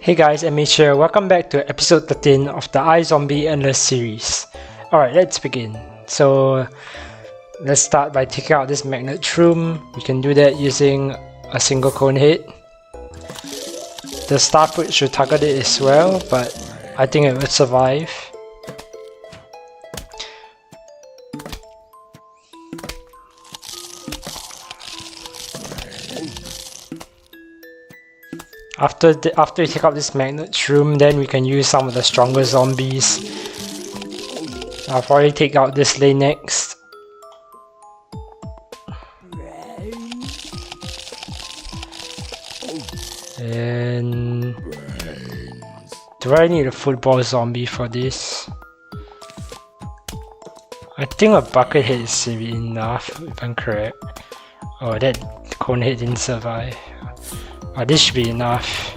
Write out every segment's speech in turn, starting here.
Hey guys, MH here. Welcome back to episode 13 of the iZombie Endless series. Alright, let's begin. So, let's start by taking out this magnet shroom. We can do that using a single cone head. The star fruit should target it as well, but I think it will survive. After we take out this magnet shroom, then we can use some of the stronger zombies. I'll probably take out this lane next. And do I need a football zombie for this? I think a bucket head is maybe enough, if I'm correct. Oh, that cone head didn't survive. Oh, this should be enough.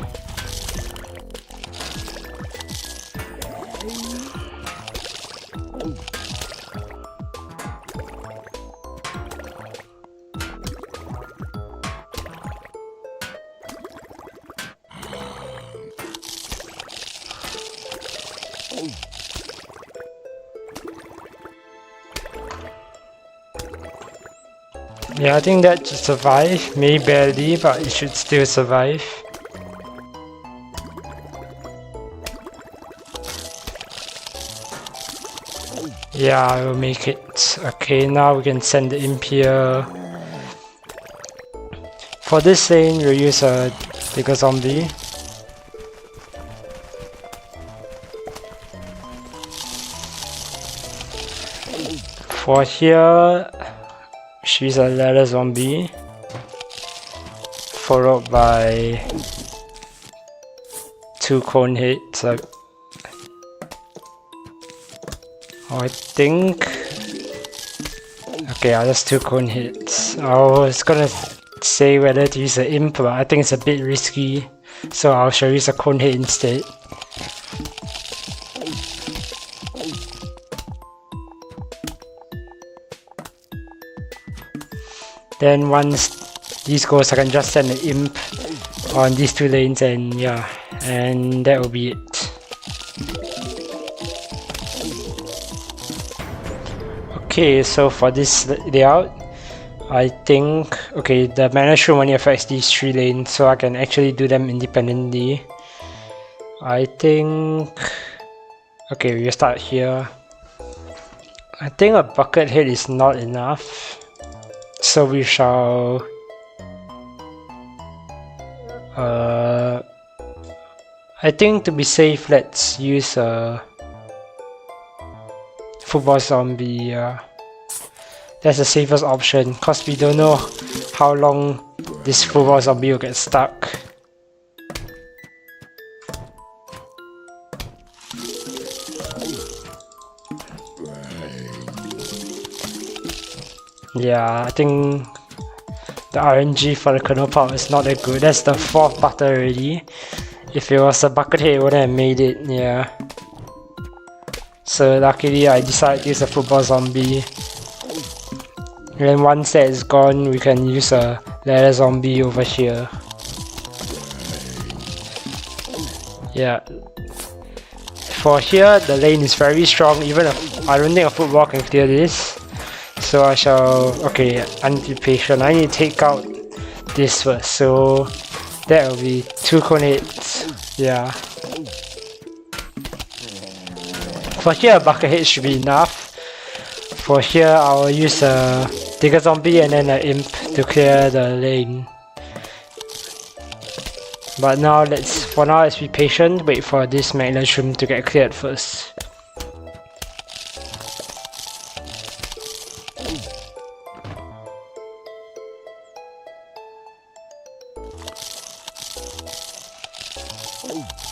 Yeah, I think that should survive. Maybe barely, but it should still survive. Yeah, I will make it. Okay, now we can send the imp here. For this lane, we'll use a bigger zombie. For here, she's a ladder zombie, followed by 2 cone hits. I think. Okay, just 2 cone hits. I was gonna say whether to use an imp, but I think it's a bit risky, so I shall use a cone hit instead. Then once these goes, I can just send an imp on these 2 lanes, and yeah, and that will be it. Okay, so for this layout, I think, okay, the mana shroom only affects these 3 lanes, so I can actually do them independently. I think, okay, we'll start here. I think a bucket head is not enough. So we shall I think to be safe, let's use a football zombie. That's the safest option, cause we don't know how long this football zombie will get stuck. Yeah, I think the RNG for the Kernel pop is not that good. That's the 4th butter already. If it was a bucket head, it wouldn't have made it, yeah. So luckily I decided to use a football zombie. And then once that is gone, we can use a ladder zombie over here. Yeah. For here, the lane is very strong, even if I don't think a football can clear this. So I shall, okay, I need to be patient. I need to take out this first, so that will be 2 cone hits, yeah. For here, a bucket hit should be enough. For here, I will use a bigger zombie and then an imp to clear the lane. But now let's be patient, wait for this magnet shroom to get cleared first.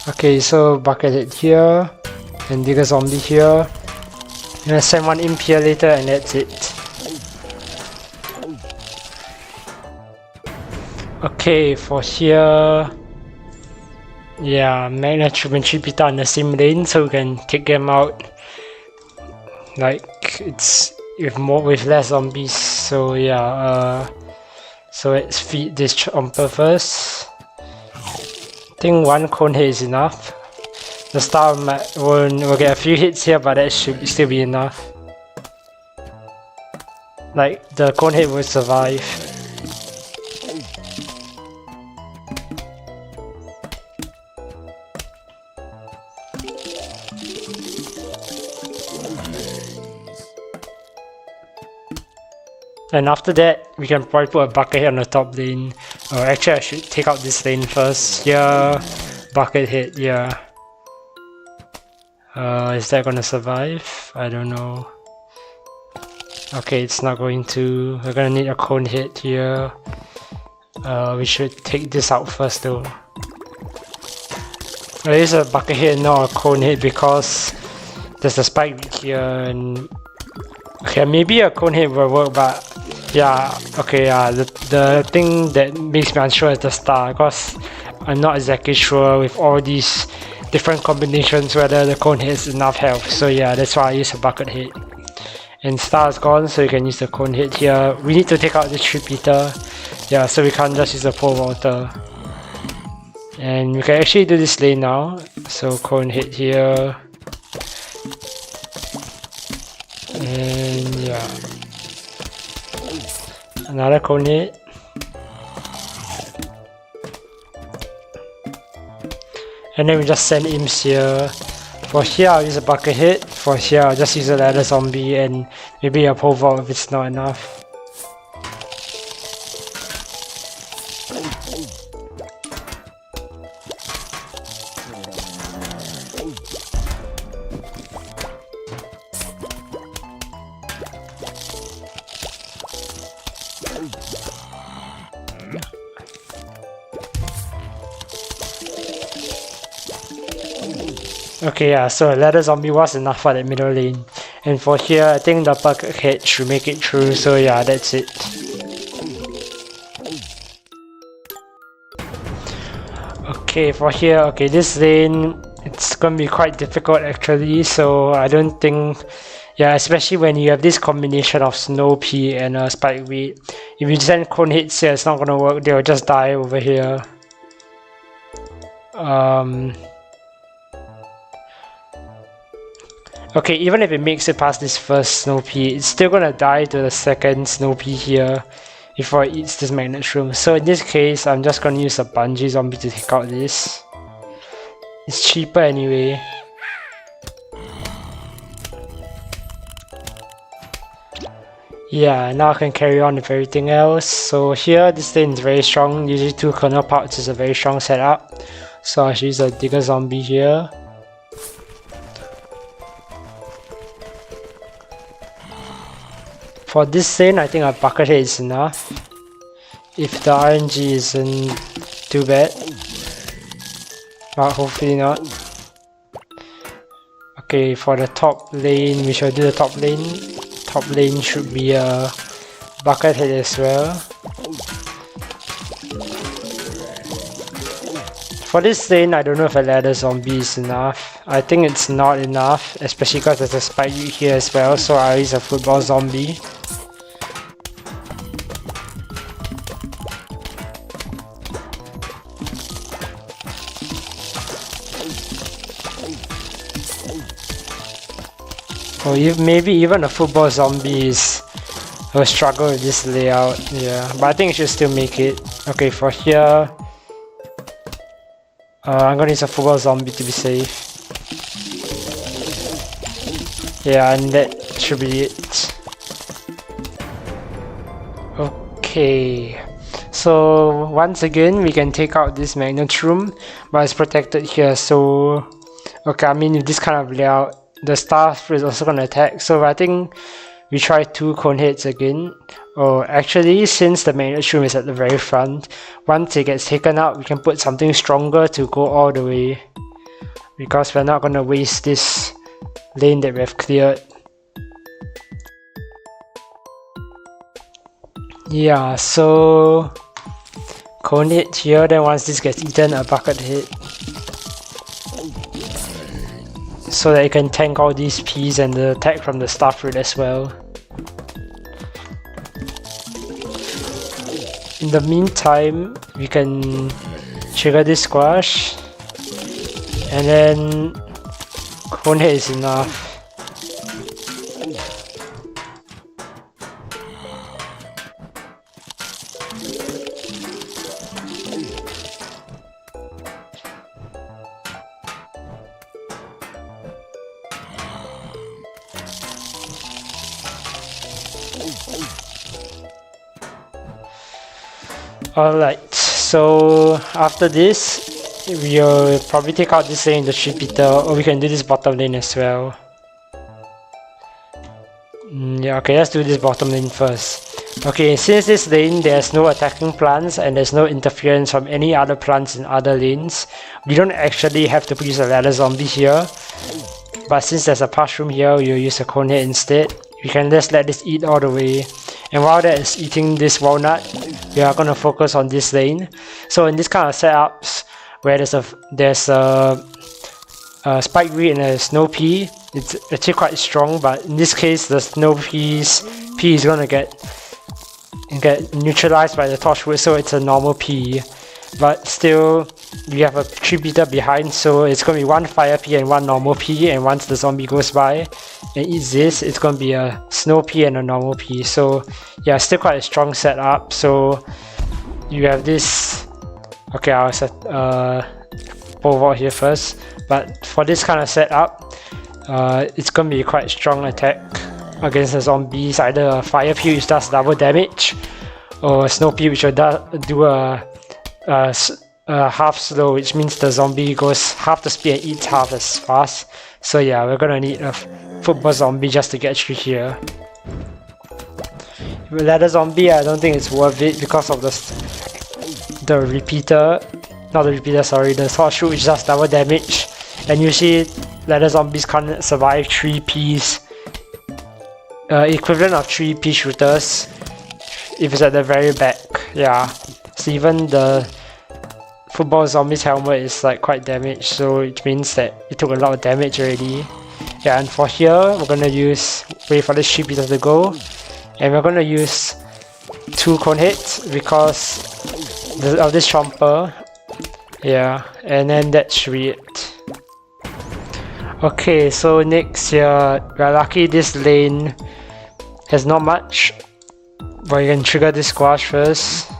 Okay, so bucket head here, and digger zombie here. I'm gonna send 1 imp here later, and that's it. Okay, for here, yeah, magnet shroom and 3 Pita on the same lane, so we can take them out. Like, it's with less zombies, so yeah, So let's feed this chomper first. I think one cone hit is enough. The star will get a few hits here, but that should still be enough. Like, the cone hit will survive. And after that, we can probably put a bucket hit on the top lane. Or actually, I should take out this lane first. Here, bucket hit, yeah. Is that gonna survive? I don't know. Okay, it's not going to. We're gonna need a cone hit here. We should take this out first though. There is a bucket hit, not a cone hit, because there's a spike here and... Okay, maybe a cone hit will work, but yeah, okay, yeah, the thing that makes me unsure is the star, because I'm not exactly sure with all these different combinations whether the cone hit is enough health. So yeah, that's why I use a bucket hit. And star is gone, so you can use the cone hit here. We need to take out this repeater. Yeah, so we can't just use the pole vaulter. And we can actually do this lane now. So cone hit here. And yeah. Another cone hit. And then we just send imps here. For here I'll use a bucket hit. For here I'll just use a ladder zombie and maybe a pole vault if it's not enough. Okay, yeah, so a ladder zombie was enough for that middle lane. And for here, I think the bucket hit should make it through, so yeah, that's it. Okay, for here, okay, this lane, it's gonna be quite difficult actually, so I don't think... Yeah, especially when you have this combination of Snow Pea and Spike Weed. If you send cone hits here, it's not gonna work, they'll just die over here. Okay, even if it makes it past this first Snow Pea, it's still gonna die to the second Snow Pea here before it eats this magnet shroom. So in this case, I'm just gonna use a bungee zombie to take out this. It's cheaper anyway. Yeah, now I can carry on with everything else. So here, this lane is very strong. Usually 2 kernel parts is a very strong setup. So I should use a digger zombie here. For this lane, I think a bucket hit is enough. If the RNG isn't too bad. But hopefully not. Okay, for the top lane, we shall do the top lane. Top lane should be a bucket hit as well. For this lane, I don't know if a ladder zombie is enough. I think it's not enough, especially because there's a spike here as well, so I'll use a football zombie. Or maybe even a football zombie will struggle with this layout, yeah. But I think it should still make it. Okay, for here, I'm gonna use a football zombie to be safe. Yeah, and that should be it. Okay, so once again, we can take out this magnet room, but it's protected here, so... Okay, I mean, with this kind of layout, the star is also gonna attack, so I think we try 2 cone hits again. Or actually, since the magnet room is at the very front, once it gets taken out, we can put something stronger to go all the way, because we're not gonna waste this lane that we have cleared. Yeah, so cone hit here, then once this gets eaten, a bucket hit, so that you can tank all these peas and the attack from the starfruit as well. In the meantime, we can trigger this squash, and then cone head is enough. Alright, so after this, we'll probably take out this lane in the repeater, or we can do this bottom lane as well. Yeah, okay, let's do this bottom lane first. Okay, since this lane there's no attacking plants and there's no interference from any other plants in other lanes, we don't actually have to use a ladder zombie here. But since there's a mushroom here, we'll use a cone head instead. We can just let this eat all the way. And while that is eating this walnut, we are going to focus on this lane. So in this kind of setups, where there's a spike weed and a snow pea, it's actually quite strong. But in this case, the snow pea is going to get neutralized by the torchwood, so it's a normal pea. But still, we have a tree beater behind, so it's going to be one fire pea and one normal pea. And once the zombie goes by and eats this, it's going to be a snow pea and a normal pea. So yeah, still quite a strong setup. So you have this. Okay, I'll set pole vault here first. But for this kind of setup, it's going to be quite strong attack against the zombies. Either a fire pea which does double damage, or a snow pea which will do a half slow, which means the zombie goes half the speed and eats half as fast. So yeah, we're gonna need a football zombie just to get through here. With ladder zombie, I don't think it's worth it because of the repeater, not the repeater, sorry, the sword shoot which does double damage, and usually ladder zombies can't survive 3 Ps, equivalent of 3 P shooters if it's at the very back. Yeah. So even the football zombie's helmet is like quite damaged, so it means that it took a lot of damage already. Yeah, and for here, we're gonna wait for the sheep eater to go, and we're gonna use 2 cone heads because of this chomper. Yeah, and then that should be it. Okay, so next here, we're lucky this lane has not much, but you can trigger this squash first.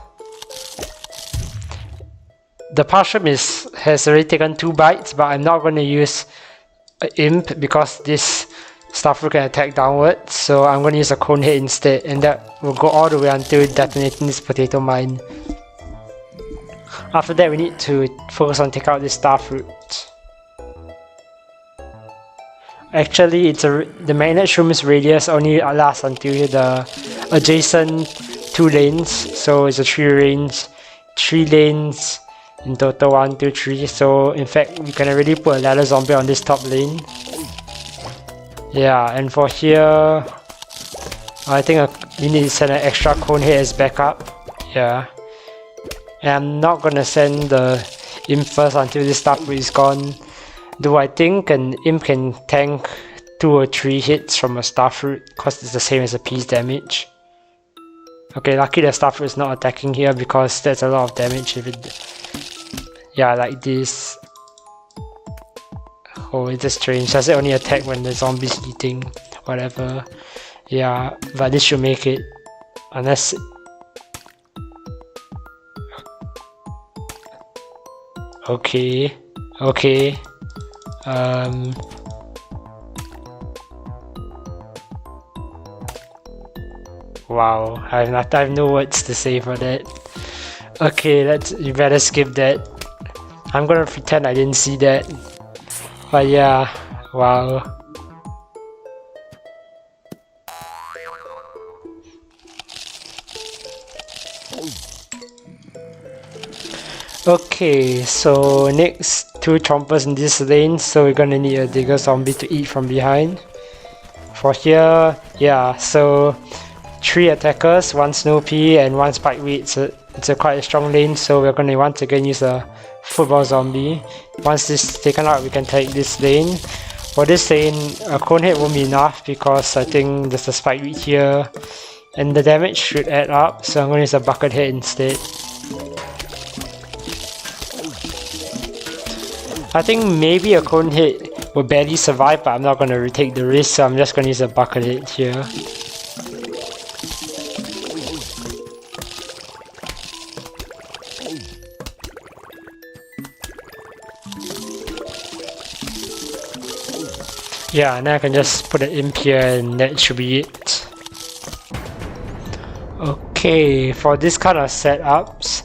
The mushroom has already taken 2 bites, but I'm not going to use an imp because this starfruit can attack downwards, so I'm going to use a cone head instead, and that will go all the way until detonating this potato mine. After that, we need to focus on taking out this starfruit. Actually, the magnet shroom's radius only lasts until the adjacent 2 lanes, so it's a 3 lanes in total, 1, 2, 3. So in fact, we can already put a ladder zombie on this top lane. Yeah, and for here, I think we need to send an extra cone head as backup. Yeah, and I'm not gonna send the imp first until this starfruit is gone. Though I think an imp can tank 2 or 3 hits from a starfruit because it's the same as a piece damage. Okay, lucky the starfruit is not attacking here because that's a lot of damage if it. Yeah, like this. Oh, it's just strange. Does it only attack when the zombie's eating? Whatever. Yeah, but this should make it. Unless. Okay. Okay. Wow, I have no words to say for that. Okay, you better skip that. I'm gonna pretend I didn't see that. But yeah, wow. Okay, so next 2 chompers in this lane, so we're gonna need a digger zombie to eat from behind. For here, yeah, so 3 attackers, 1 snow pea and 1 spike weed. It's a quite a strong lane, so we're gonna once again use a football zombie. Once this is taken out, we can take this lane. For this lane, a cone head won't be enough because I think there's a spike weed here, and the damage should add up, so I'm gonna use a bucket head instead. I think maybe a cone hit will barely survive, but I'm not gonna take the risk, so I'm just gonna use a bucket hit here. Yeah, now I can just put an imp here and that should be it. Okay, for this kind of setups,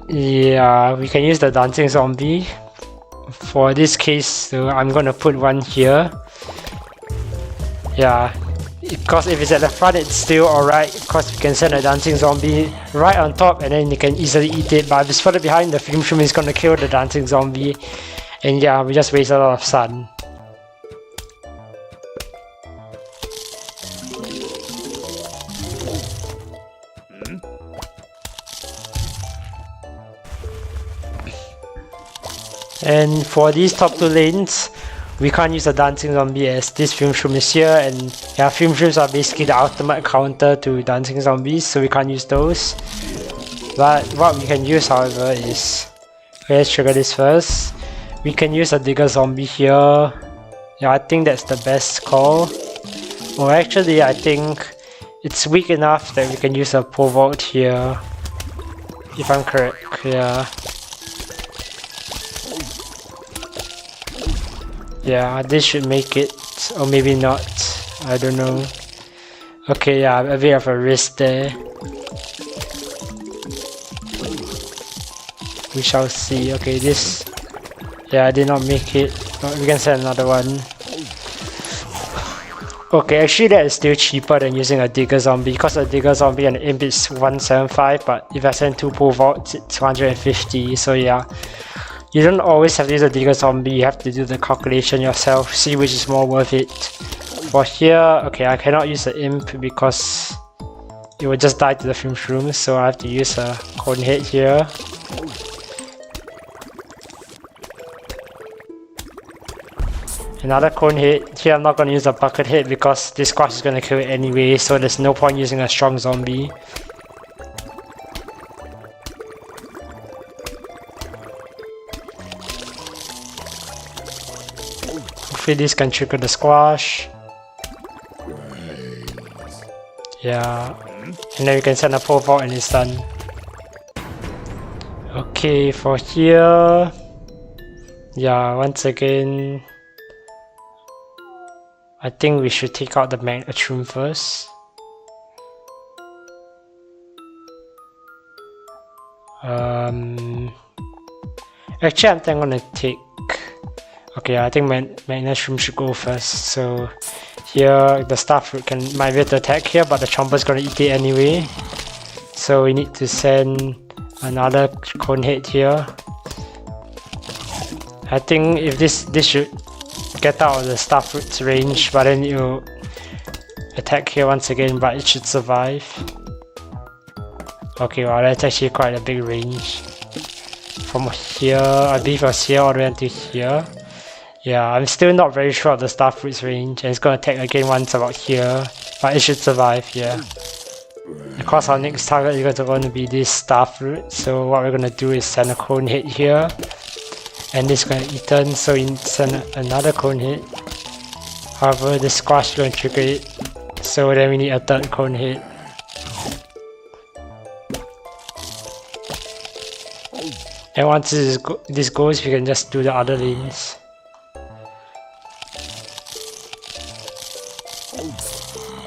yeah, we can use the dancing zombie. For this case, so I'm gonna put one here. Yeah, because if it's at the front, it's still alright, because we can send a dancing zombie right on top and then you can easily eat it. But if it's further behind, the film shroom is gonna kill the dancing zombie. And yeah, we just waste a lot of sun. And for these top two lanes, we can't use the dancing zombie as this film shroom is here, and yeah, film shrooms are basically the ultimate counter to dancing zombies, so we can't use those. But what we can use, however, is, let's trigger this first. We can use a digger zombie here. Yeah, I think that's the best call. Or actually, I think it's weak enough that we can use a pole vault here, if I'm correct. Yeah. Yeah, this should make it, or maybe not, I don't know. Okay, yeah, a bit of a risk there. We shall see. Okay, this, yeah, I did not make it, but we can send another one. Okay, actually that is still cheaper than using a digger zombie, because a digger zombie and imp is 175, but if I send 2 pole vaults, it's 150, so yeah. You don't always have to use a digger zombie, you have to do the calculation yourself, see which is more worth it. For here, okay, I cannot use the imp because it will just die to the film shroom, so I have to use a cone head here. Another cone head. Here I'm not going to use a bucket head because this squash is going to kill it anyway, so there's no point using a strong zombie. Hopefully this can trigger the squash. Yeah, and then we can send a pole vault and it's done. Okay, for here, yeah, once again, I think we should take out the magnetron first. Actually, I think I'm gonna take. Okay, I think magnetron should go first. So here, the starfruit might be able to attack here, but the chomper's gonna eat it anyway. So we need to send another cone head here. I think if this should get out of the starfruit's range, but then it will attack here once again, but it should survive. Okay, wow, that's actually quite a big range. From here, I believe it was here all the way until here. Yeah, I'm still not very sure of the starfruit's range, and it's gonna attack again once about here, but it should survive, yeah. Of course, our next target is going to be this starfruit, so what we're gonna do is send a cone head here, and this is gonna eat it, so we send another cone head. However, the squash is gonna trigger it, so then we need a third cone head. And once this goes, we can just do the other lanes.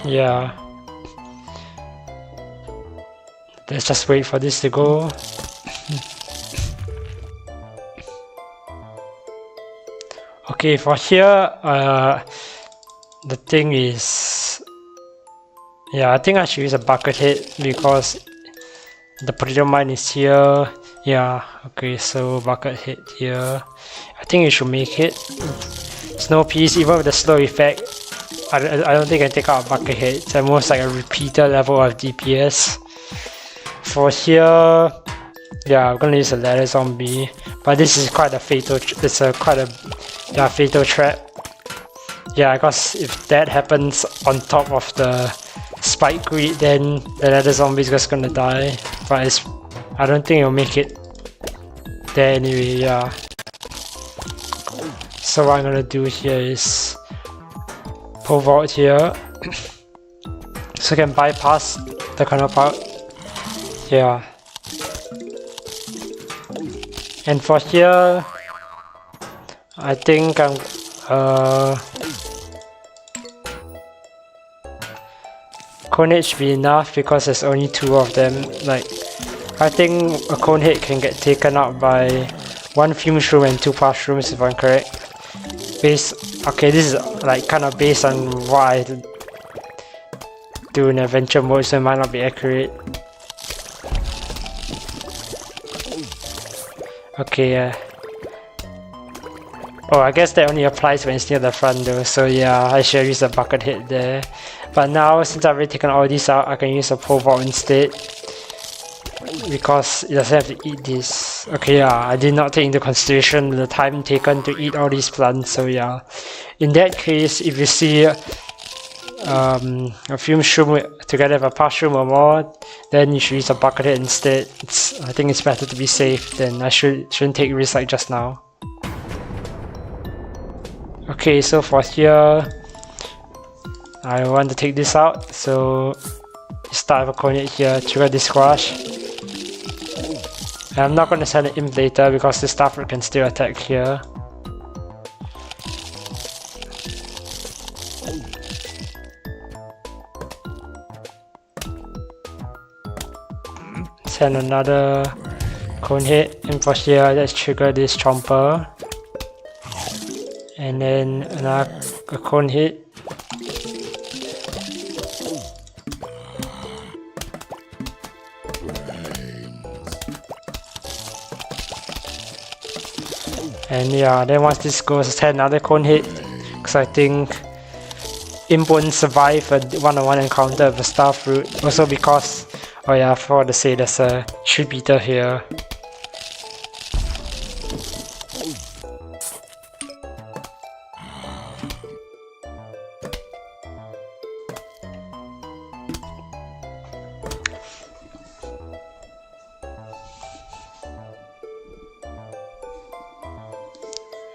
Yeah. Let's just wait for this to go. Okay, for here, the thing is, yeah, I think I should use a bucket head because the potato mine is here. Yeah, okay, so bucket head here. I think it should make it. Snow piece, even with the slow effect, I don't think I can take out a bucket head. It's almost like a repeater level of DPS. For here, yeah, I'm gonna use a ladder zombie, but this is quite a fatal. It's quite a fatal trap. Yeah, because if that happens on top of the spike greed, then the ladder zombie is just gonna die. But I don't think it'll make it there anyway. Yeah. So what I'm gonna do here is pole vault here, so I can bypass the kernel part. Yeah. And for here, I think I'm cone head should be enough because there's only 2 of them. Like, I think a cone head can get taken out by 1 fume shroom and 2 mushrooms if I'm correct. Okay, this is like kind of based on what I do in adventure mode, so it might not be accurate. Okay, oh, I guess that only applies when it's near the front though, so yeah, I should use a bucket head there. But now, since I've already taken all these out, I can use a pole vault instead, because it doesn't have to eat this. Okay, yeah, I did not take into consideration the time taken to eat all these plants, so yeah. In that case, if you see a fume shroom together with a mushroom or more, then you should use a bucket head instead. I think it's better to be safe than I shouldn't take risks like just now. Okay, so for here, I want to take this out, so start with a cone head here, trigger this squash. And I'm not going to send it in later because the starfruit can still attack here. Send another cone head, and for here, let's trigger this chomper. And then another cone head. And yeah, then once this goes, send another cone head, because I think Imp won't survive a one-on-one encounter with a starfruit. Also because, oh yeah, I forgot to say there's a tree beetle here.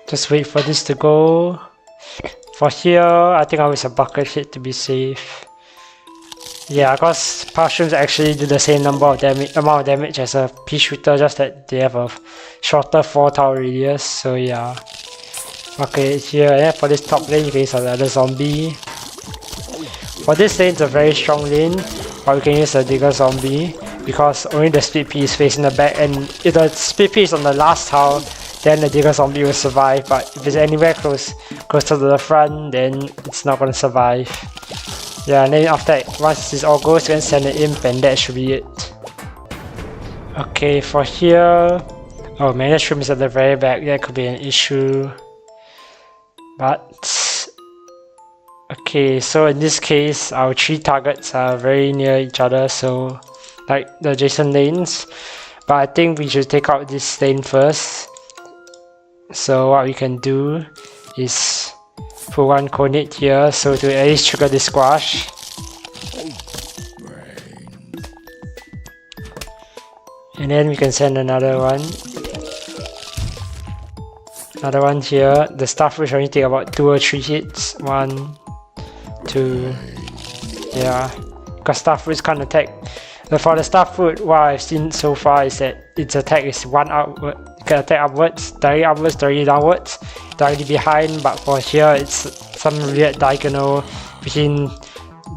Just wait for this to go. For here, I think I'll use a bucket head to be safe. Yeah, because mushrooms actually do the same amount of damage as a pea shooter, just that they have a shorter fall tower radius, so yeah. Okay, here, yeah, for this top lane, you can use another zombie. For this lane, it's a very strong lane, but we can use a digger zombie, because only the split pea is facing the back, and if the split pea is on the last tower, then the digger zombie will survive, but if it's anywhere closer to the front, then it's not going to survive. Yeah, and then after that, once this all goes, you can send an imp, and that should be it. Okay, for here, oh man, that shroom is at the very back, that could be an issue. But okay, so in this case, our 3 targets are very near each other, so like the adjacent lanes. But I think we should take out this lane first. So what we can do is put 1 cone head here, so to at least trigger the squash. And then we can send another one. Another one here. The starfruit should only take about 2 or 3 hits. 1, 2, yeah. Because starfruits can't attack. But for the starfruit, what I've seen so far is that its attack is 1 outward. It can attack upwards, directly downwards, directly behind. But for here, it's some weird diagonal between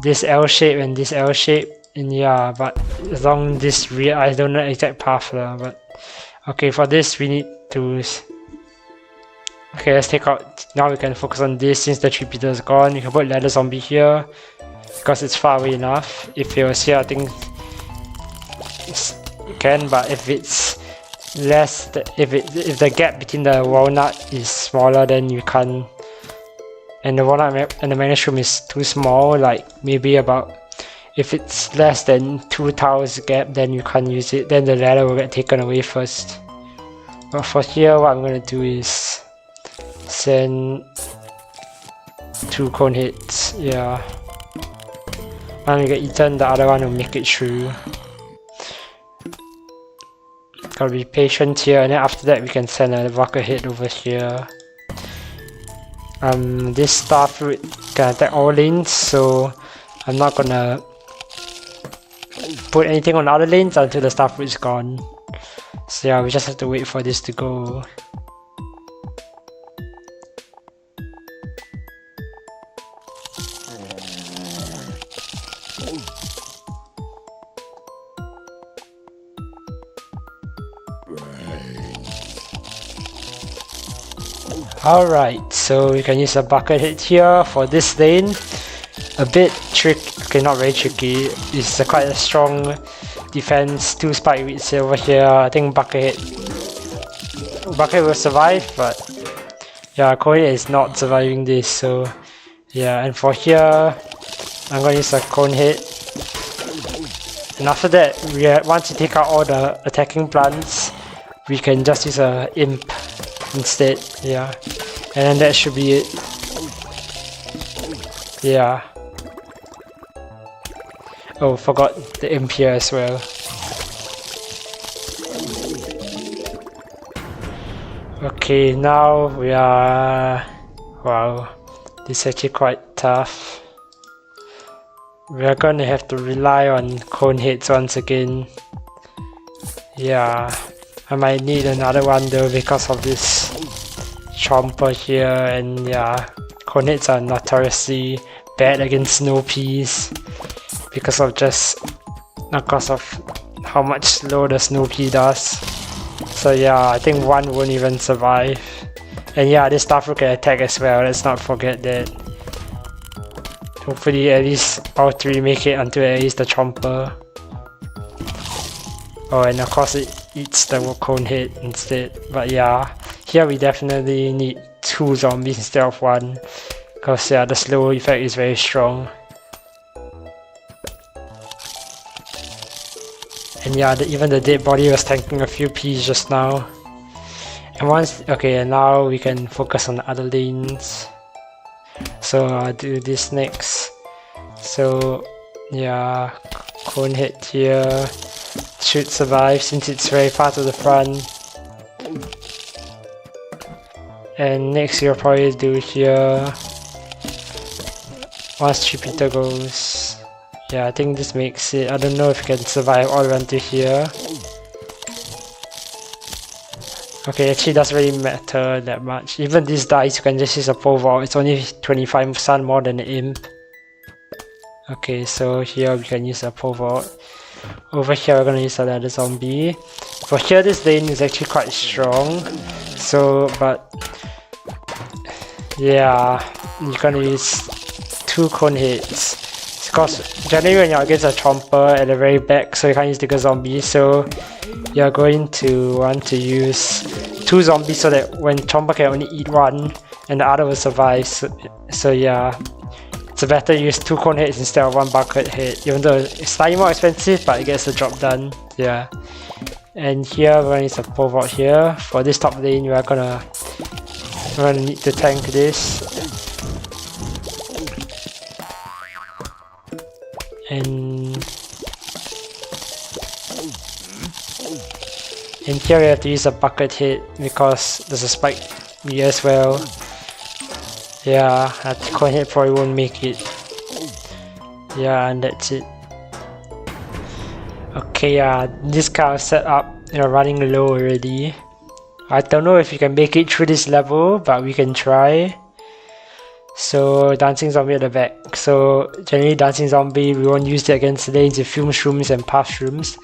this L shape and this L shape. And yeah, but along this weird, I don't know the exact path lah. But okay, for this we need to. Okay, let's take out. Now we can focus on this since the tree beetle is gone. You can put ladder zombie here because it's far away enough. If it was here, I think you can. But if it's less, if the gap between the walnut is smaller, then you can't. And the walnut and the mushroom is too small. Like maybe about. If it's less than 2 towers gap, then you can't use it. Then the ladder will get taken away first. But for here, what I'm gonna do is send 2 cone hits. Yeah. One will get eaten, the other one will make it through. Gotta be patient here, and then after that we can send a rocket hit over here. This starfruit can attack all lanes, so I'm not gonna put anything on other lanes until the starfruit is gone. So yeah, we just have to wait for this to go. Alright, so we can use a bucket hit here for this lane. A bit okay, not very tricky. It's quite a strong defense. 2 spike weeds over here. I think bucket will survive, but yeah, cone hit is not surviving this. So yeah, and for here, I'm gonna use a cone hit. And after that, once you take out all the attacking plants, we can just use a imp instead. Yeah, and then that should be it. Yeah. Oh, forgot the imp here as well. Okay, now we are... Wow, this is actually quite tough. We are gonna have to rely on cone hits once again. Yeah, I might need another one though because of this chomper here, and yeah, cone hits are notoriously bad against snow peas because of how much slow the snow pea does. So yeah, I think one won't even survive. And yeah, this starfruit can attack as well, let's not forget that. Hopefully at least all 3 make it until at least the chomper. Oh, and of course it eats the cone hit instead. But yeah, here we definitely need 2 zombies instead of 1. Because yeah, the slow effect is very strong. And yeah, even the dead body was tanking a few Ps just now. And now we can focus on the other lanes. So I'll do this next. So yeah, cone hit here should survive since it's very far to the front. And next you'll probably do here once Chipita goes. Yeah, I think this makes it. I don't know if you can survive all the way until here. Okay, actually doesn't really matter that much. Even this dice, you can just use a pole vault. It's only 25% more than the imp. Okay, so here we can use a pole vault. Over here we're gonna use a ladder zombie. For here this lane is actually quite strong. So, but yeah, you're gonna use 2 cone hits. Because generally when you're against a chomper at the very back, so you can't use the zombie, so you're going to want to use 2 zombies so that when chomper can only eat 1 and the other will survive. So yeah, it's better to use 2 cone hits instead of 1 bucket hit, even though it's slightly more expensive, but it gets the job done. Yeah. And here we're gonna use a pole vault here. For this top lane, we're gonna need to tank this. And in here we have to use a bucket hit because there's a spike here as well. Yeah, a cone hit probably won't make it. Yeah, and that's it. Okay, this kind of setup, running low already. I don't know if you can make it through this level, but we can try. So dancing zombie at the back. So generally dancing zombie, we won't use it against lanes with fume shrooms and puff shrooms.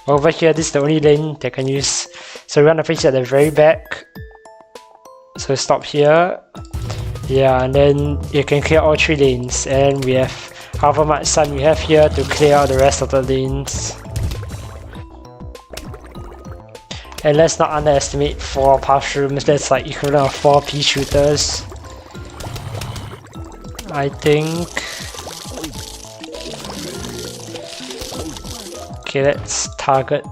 Over here, this is the only lane that can use. So we want to place it at the very back. So stop here. Yeah, and then you can clear all 3 lanes. And we have however much sun we have here to clear out the rest of the lanes. And let's not underestimate 4 puff shrooms. That's like equivalent of 4 pea shooters, I think. Okay, let's target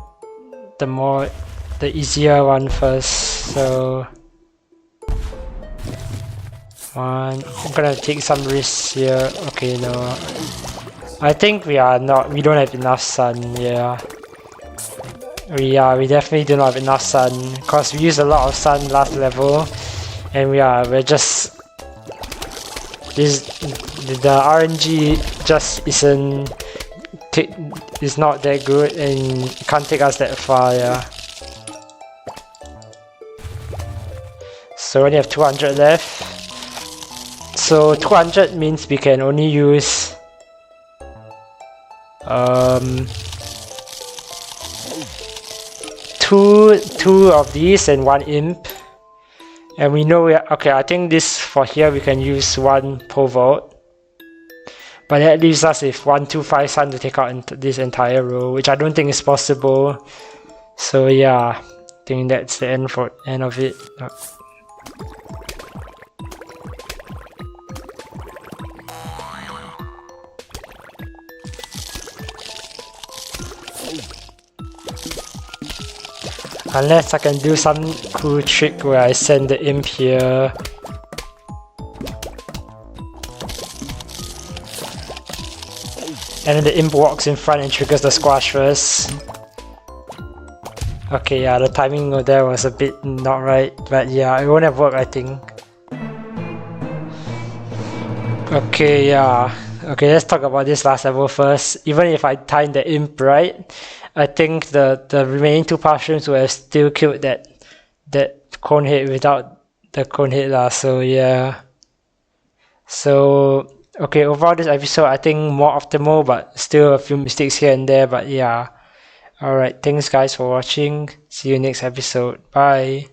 the easier one first. So I'm gonna take some risks here. Okay, no, I think we don't have enough sun. Yeah, we definitely do not have enough sun because we used a lot of sun last level, and we're just the RNG just is not that good and can't take us that far, yeah. So we only have 200 left. So 200 means we can only use two of these and one imp. And we know okay, I think this for here we can use one pole vault. But that leaves us with 1, 2, 5 sun to take out this entire row, which I don't think is possible. So yeah, I think that's the end of it. Unless I can do some cool trick where I send the imp here. And then the imp walks in front and triggers the squash first. Okay, yeah, the timing there was a bit not right, but yeah, it won't have worked, I think. Okay, yeah. Okay, let's talk about this last level first. Even if I timed the imp right, I think the remaining 2 mushrooms would have still killed that cone head without the cone head lah, so yeah. So okay, overall this episode I think more optimal, but still a few mistakes here and there, but yeah. Alright, thanks guys for watching. See you next episode. Bye.